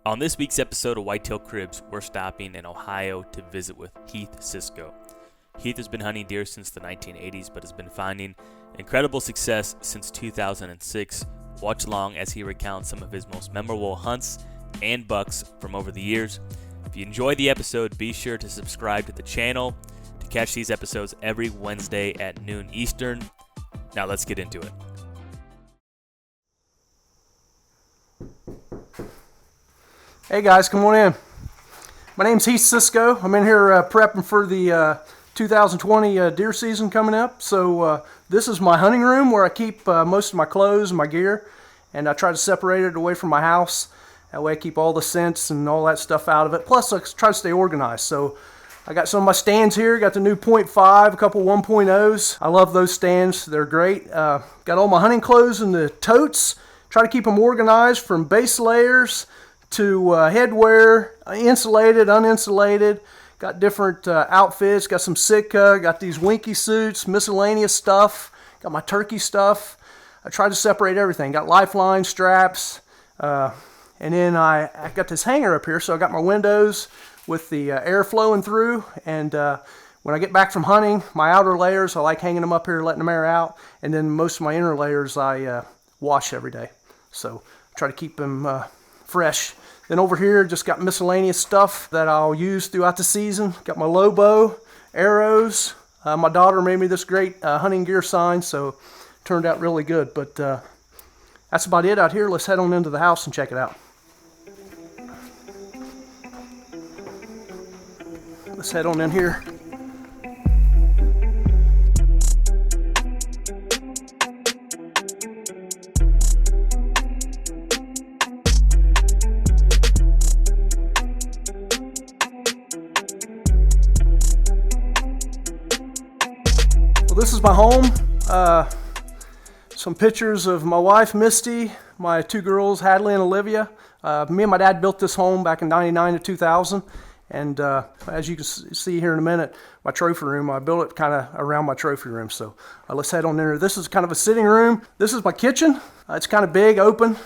On this week's episode of Whitetail Cribs, we're stopping in Ohio to visit with Heath Cisco. Heath has been hunting deer since the 1980s, but has been finding incredible success since 2006. Watch along as he recounts some of his most memorable hunts and bucks from over the years. If you enjoyed the episode, be sure to subscribe to the channel to catch these episodes every Wednesday at noon Eastern. Now let's get into it. Hey guys, come on in. My name's Heath Cisco. I'm in here prepping for the 2020 deer season coming up. So this is my hunting room where I keep most of my clothes and my gear, and I try to separate it away from my house. That way I keep all the scents and all that stuff out of it. Plus I try to stay organized. So I got some of my stands here. Got the new .5, a couple 1.0s. I love those stands. They're great. Got all my hunting clothes in the totes. Try to keep them organized from base layers to headwear, insulated, uninsulated. Got different outfits. Got some Sitka. Got these Winky suits, miscellaneous stuff. Got my turkey stuff. I try to separate everything. Got lifeline, straps, and then I got this hanger up here. So I got my windows with the air flowing through. And when I get back from hunting, my outer layers, I like hanging them up here, letting them air out. And then most of my inner layers I wash every day. So I try to keep them fresh. Then over here, just got miscellaneous stuff that I'll use throughout the season. Got my low bow, arrows. My daughter made me this great hunting gear sign, so it turned out really good. But that's about it out here. Let's head on into the house and check it out. Let's head on in here. This is my home. Some pictures of my wife, Misty, my two girls, Hadley and Olivia. Me and my dad built this home back in 99 to 2000. And as you can see here in a minute, my trophy room, I built it kind of around my trophy room. So let's head on in there. This is kind of a sitting room. This is my kitchen. It's kind of big, open,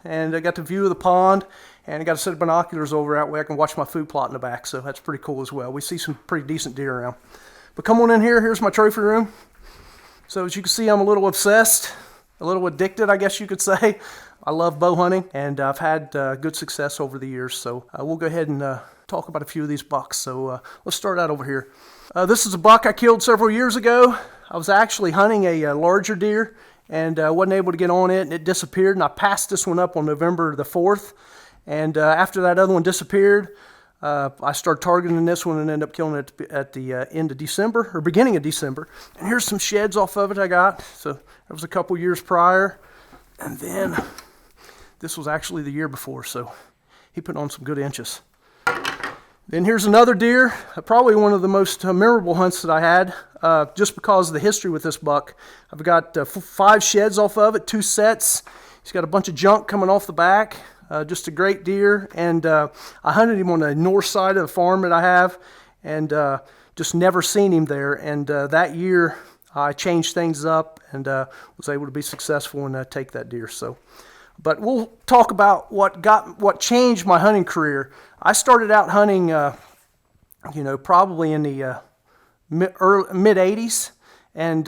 and I got the view of the pond. And I got a set of binoculars over that way I can watch my food plot in the back. So that's pretty cool as well. We see some pretty decent deer around. But come on in here. Here's my trophy room. So as you can see, I'm a little obsessed, a little addicted, I guess you could say. I love bow hunting, and I've had good success over the years. So we'll go ahead and talk about a few of these bucks. So let's start out over here. This is a buck I killed several years ago. I was actually hunting a larger deer and wasn't able to get on it, and it disappeared. And I passed this one up on November the 4th. And after that other one disappeared, I started targeting this one and ended up killing it at the end of December, or beginning of December. And here's some sheds off of it I got. So that was a couple years prior. And then this was actually the year before, so he put on some good inches. Then here's another deer, probably one of the most memorable hunts that I had, just because of the history with this buck. I've got 5 sheds off of it, 2 sets. He's got a bunch of junk coming off the back. Just a great deer, and I hunted him on the north side of the farm that I have, and just never seen him there. And that year I changed things up and was able to be successful and take that deer. So, but we'll talk about what changed my hunting career. I started out hunting, probably in the mid '80s, and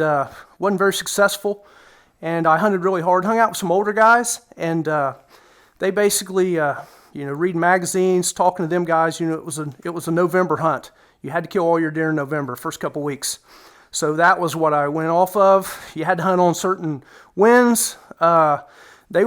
wasn't very successful. And I hunted really hard, hung out with some older guys, and they basically, reading magazines, talking to them guys, it was a November hunt. You had to kill all your deer in November, first couple weeks. So that was what I went off of. You had to hunt on certain winds. They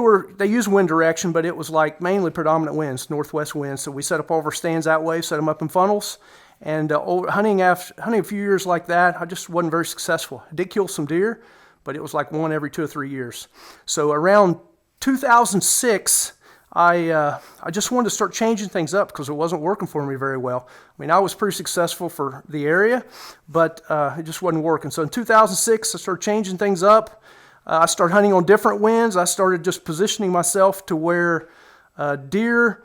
used wind direction, but it was like mainly predominant winds, northwest winds. So we set up all of our stands that way, set them up in funnels. And hunting a few years like that, I just wasn't very successful. I did kill some deer, but it was like one every 2 or 3 years. So around 2006, I just wanted to start changing things up because it wasn't working for me very well. I mean, I was pretty successful for the area, but it just wasn't working. So in 2006, I started changing things up. I started hunting on different winds. I started just positioning myself to where deer,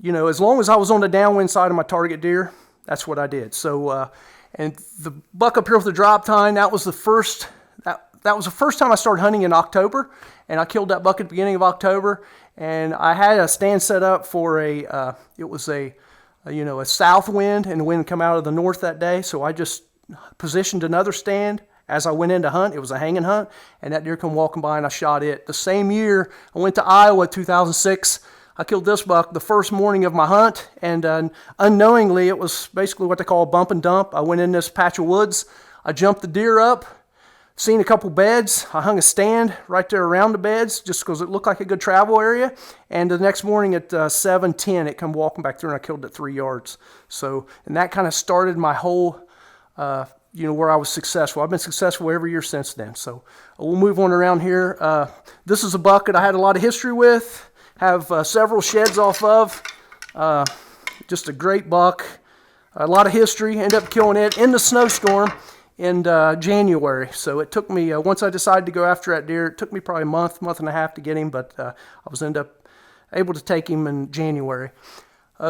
as long as I was on the downwind side of my target deer, that's what I did. So, and the buck up here with the drop tine, that was the first that was the first time I started hunting in October, and I killed that buck at the beginning of October. And I had a stand set up for a south wind, and the wind come out of the north that day. So I just positioned another stand as I went in to hunt. It was a hanging hunt, and that deer come walking by, and I shot it. The same year, I went to Iowa, 2006. I killed this buck the first morning of my hunt, and unknowingly, it was basically what they call a bump and dump. I went in this patch of woods. I jumped the deer up, seen a couple beds. I hung a stand right there around the beds just because it looked like a good travel area. And the next morning at 7:10, it come walking back through, and I killed it at 3 yards. So, and that kind of started my whole, where I was successful. I've been successful every year since then. So we'll move on around here. This is a buck that I had a lot of history with, have several sheds off of. Just a great buck, a lot of history. Ended up killing it in the snowstorm in January. So it took me, once I decided to go after that deer, it took me probably a month and a half to get him, but I was end up able to take him in January.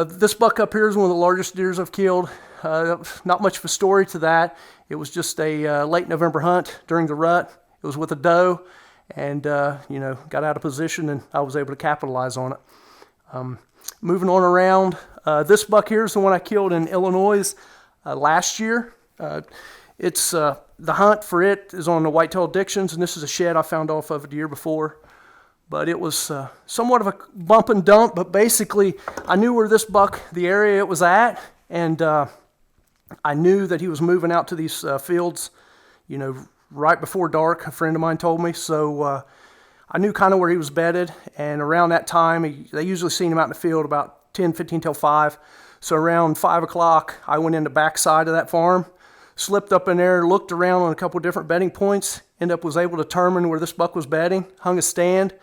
This buck up here is one of the largest deers I've killed. Not much of a story to that. It was just a late November hunt during the rut. It was with a doe, and got out of position, and I was able to capitalize on it. Moving on around, this buck here is the one I killed in Illinois last year. It's the hunt for it is on the Whitetail Addictions, and this is a shed I found off of it the year before. But it was somewhat of a bump and dump, but basically I knew where this buck, the area it was at, and I knew that he was moving out to these fields, right before dark, a friend of mine told me. So I knew kind of where he was bedded, and around that time, they usually seen him out in the field about 10:15 till 5. So around 5 o'clock, I went in the back side of that farm, slipped up in there, looked around on a couple different bedding points, was able to determine where this buck was bedding, hung a stand.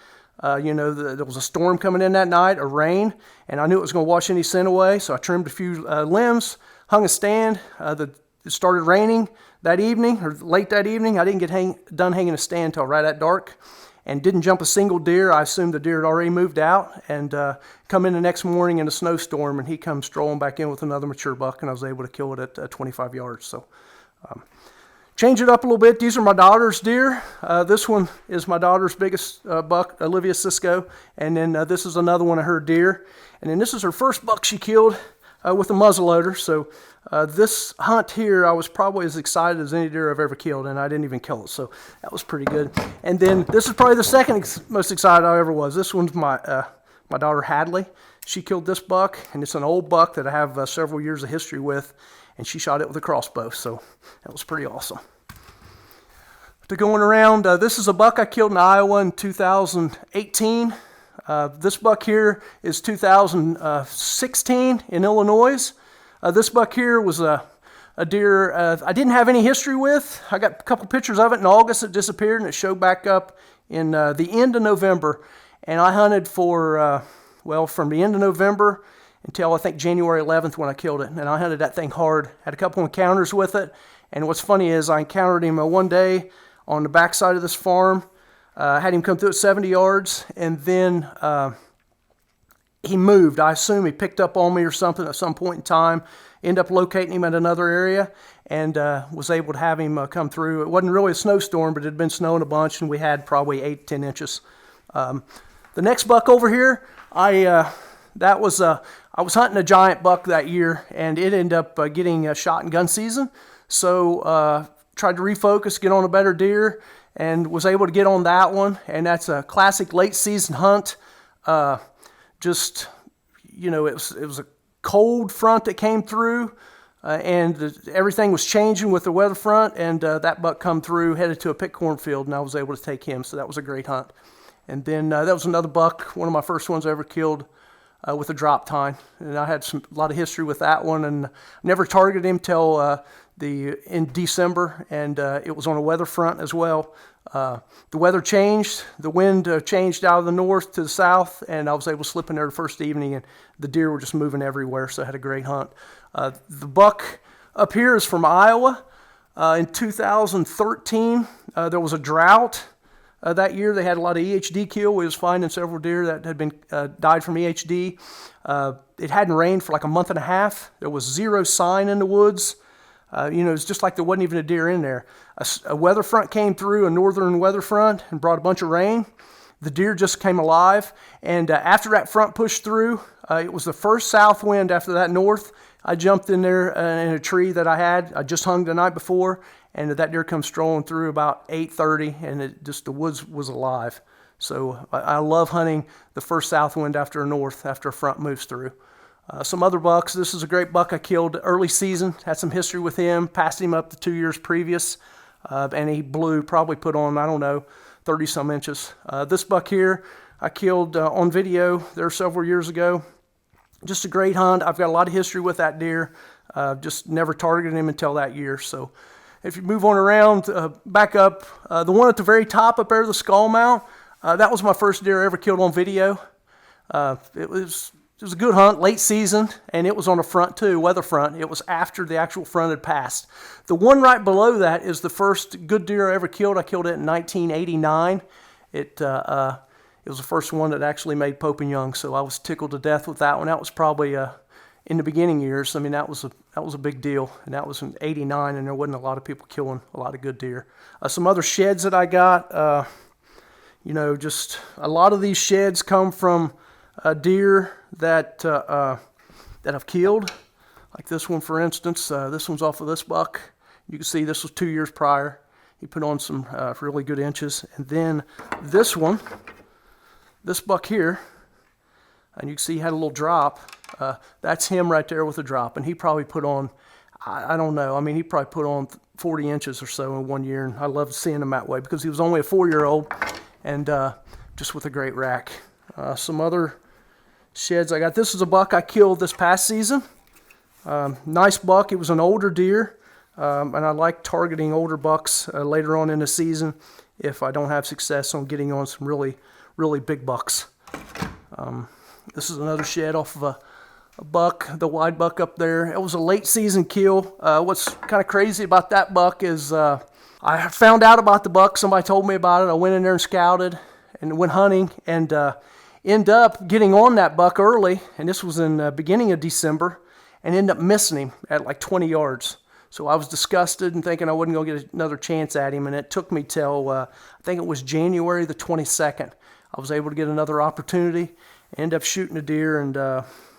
There was a storm coming in that night, a rain, and I knew it was going to wash any scent away, so I trimmed a few limbs, hung a stand. It started raining that evening, or late that evening. I didn't get done hanging a stand until right at dark, and didn't jump a single deer. I assumed the deer had already moved out, and come in the next morning in a snowstorm, and he comes strolling back in with another mature buck, and I was able to kill it at 25 yards. So change it up a little bit. These are my daughter's deer. This one is my daughter's biggest buck, Heath Cisco, and then this is another one of her deer. And then this is her first buck she killed with a muzzleloader. So this hunt here, I was probably as excited as any deer I've ever killed, and I didn't even kill it. So that was pretty good. And then this is probably the second most excited I ever was. This one's my daughter Hadley. She killed this buck, and it's an old buck that I have several years of history with, and she shot it with a crossbow. So that was pretty awesome. To going around, this is a buck I killed in Iowa in 2018. This buck here is 2016 in Illinois. This buck here was a deer I didn't have any history with. I got a couple pictures of it in August. It disappeared, and it showed back up in the end of November. And I hunted for, from the end of November until I think January 11th when I killed it. And I hunted that thing hard. Had a couple encounters with it. And what's funny is I encountered him one day on the backside of this farm. Had him come through at 70 yards, and then he moved. I assume he picked up on me or something at some point in time. Ended up locating him at another area, and was able to have him come through. It wasn't really a snowstorm, but it had been snowing a bunch, and we had probably 8 to 10 inches. The next buck over here, I was hunting a giant buck that year, and it ended up getting shot in gun season. So tried to refocus, get on a better deer, and was able to get on that one. And that's a classic late season hunt. It was a cold front that came through, and everything was changing with the weather front. And that buck come through, headed to a pick cornfield, and I was able to take him. So that was a great hunt. And then that was another buck, one of my first ones I ever killed with a drop tine. And I had a lot of history with that one, and never targeted him till in December, and it was on a weather front as well. The weather changed, the wind changed out of the north to the south, and I was able to slip in there the first evening, and the deer were just moving everywhere, so I had a great hunt. The buck up here is from Iowa. In 2013, there was a drought. That year they had a lot of EHD kill. We was finding several deer that had been died from EHD. It hadn't rained for like a month and a half. There was zero sign in the woods. It's just like there wasn't even a deer in there. A weather front came through, a northern weather front, and brought a bunch of rain. The deer just came alive, and after that front pushed through, it was the first south wind after that north. I jumped in there in a tree that I just hung the night before, and that deer comes strolling through about 8:30, and the woods was alive. So I love hunting the first south wind after a north, after a front moves through. Some other bucks. This is a great buck I killed early season. Had some history with him. Passed him up the 2 years previous, and he blew. Probably put on, I don't know, 30 some inches. This buck here I killed on video there several years ago. Just a great hunt. I've got a lot of history with that deer. Just never targeted him until that year. So if you move on around, back up, the one at the very top up there, the skull mount, that was my first deer I ever killed on video. It was a good hunt, late season, and it was on a front too, weather front. It was after the actual front had passed. The one right below that is the first good deer I ever killed. I killed it in 1989. It was the first one that actually made Pope and Young, so I was tickled to death with that one. That was probably in the beginning years. I mean, that was a big deal, and that was in '89, and there wasn't a lot of people killing a lot of good deer. Some other sheds that I got, just a lot of these sheds come from deer that I've killed. Like this one, for instance. This one's off of this buck. You can see this was 2 years prior. He put on some really good inches. And then this one, this buck here, and you can see he had a little drop. That's him right there with a drop. And he probably put on, I don't know, I mean, he probably put on 40 inches or so in 1 year. And I loved seeing him that way because he was only a 4-year-old and just with a great rack. Some other sheds I got. This is a buck I killed this past season. Nice buck. It was an older deer, and I like targeting older bucks later on in the season if I don't have success on getting on some really, really big bucks. This is another shed off of a buck, the wide buck up there. It was a late season kill. What's kind of crazy about that buck is I found out about the buck. Somebody told me about it. I went in there and scouted and went hunting and end up getting on that buck early, and this was in the beginning of December, and end up missing him at like 20 yards. So I was disgusted and thinking I wasn't going to get another chance at him, and it took me till, I think it was January the 22nd. I was able to get another opportunity, end up shooting a deer, and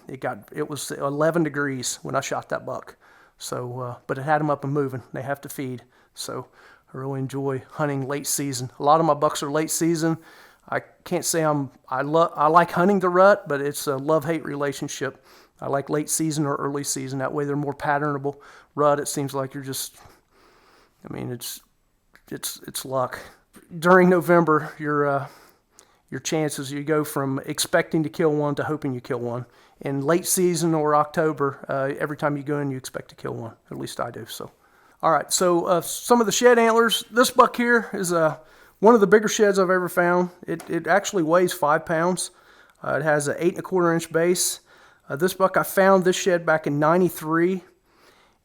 it was 11 degrees when I shot that buck. So, but it had them up and moving. They have to feed. So I really enjoy hunting late season. A lot of my bucks are late season. I can't say I like hunting the rut, but it's a love-hate relationship. I like late season or early season. That way they're more patternable. Rut, it seems like you're just, I mean, it's luck. During November, your chances, you go from expecting to kill one to hoping you kill one. In late season or October, every time you go in, you expect to kill one. At least I do. So, all right. So some of the shed antlers. This buck here is one of the bigger sheds I've ever found. It actually weighs 5 pounds. It has an 8 1/4 inch base. This buck, I found this shed back in '93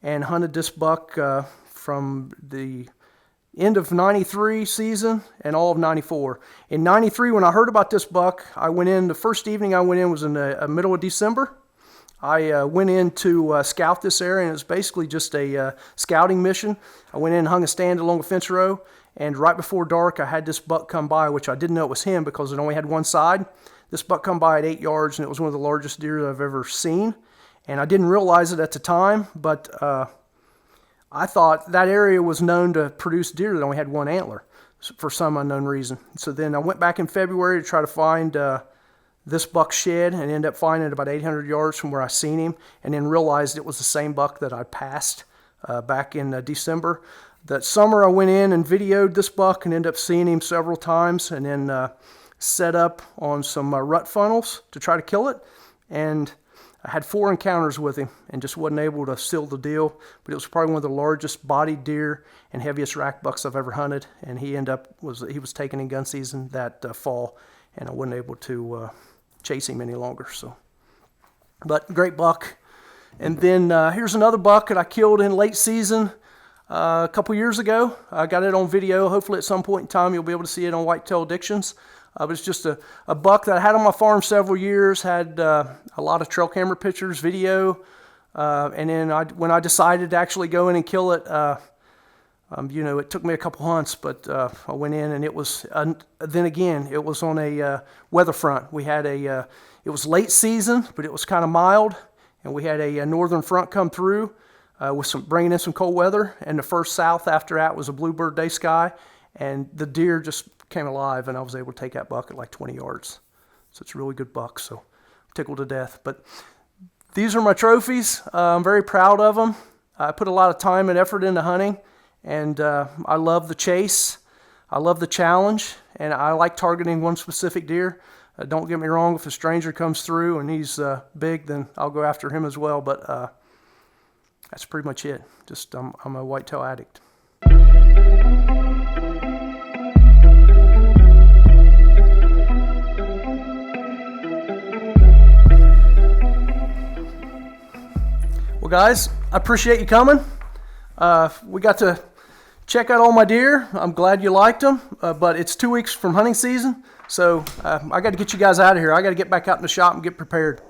and hunted this buck from the end of '93 season and all of '94. In '93, when I heard about this buck, I went in, the first evening I went in was in the middle of December. I went in to scout this area, and it was basically just a scouting mission. I went in and hung a stand along a fence row. And right before dark, I had this buck come by, which I didn't know it was him because it only had one side. This buck come by at 8 yards, and it was one of the largest deer I've ever seen. And I didn't realize it at the time, but I thought that area was known to produce deer that only had one antler for some unknown reason. So then I went back in February to try to find this buck shed and ended up finding it about 800 yards from where I seen him, and then realized it was the same buck that I passed back in December. That summer I went in and videoed this buck and ended up seeing him several times, and then set up on some rut funnels to try to kill it. And I had 4 encounters with him and just wasn't able to seal the deal. But it was probably one of the largest bodied deer and heaviest rack bucks I've ever hunted. And he was taken in gun season that fall, and I wasn't able to chase him any longer. So, but great buck. And then here's another buck that I killed in late season. A couple years ago. I got it on video. Hopefully at some point in time you'll be able to see it on Whitetail Addictions. But it's just a buck that I had on my farm several years. Had a lot of trail camera pictures, video, And then when I decided to actually go in and kill it, it took me a couple hunts, but I went in, and it was, then again, it was on a weather front. We had it was late season, but it was kind of mild, and we had a northern front come through with bringing in some cold weather, and the first south after that was a bluebird day sky, and the deer just came alive, and I was able to take that buck at like 20 yards. So it's a really good buck, so I'm tickled to death. But these are my trophies. I'm very proud of them. I put a lot of time and effort into hunting, and I love the chase. I love the challenge, and I like targeting one specific deer. Don't get me wrong, if a stranger comes through and he's big, then I'll go after him as well, but that's pretty much it. Just I'm a whitetail addict. Well, guys, I appreciate you coming. We got to check out all my deer. I'm glad you liked them, but it's 2 weeks from hunting season, so I got to get you guys out of here. I got to get back out in the shop and get prepared.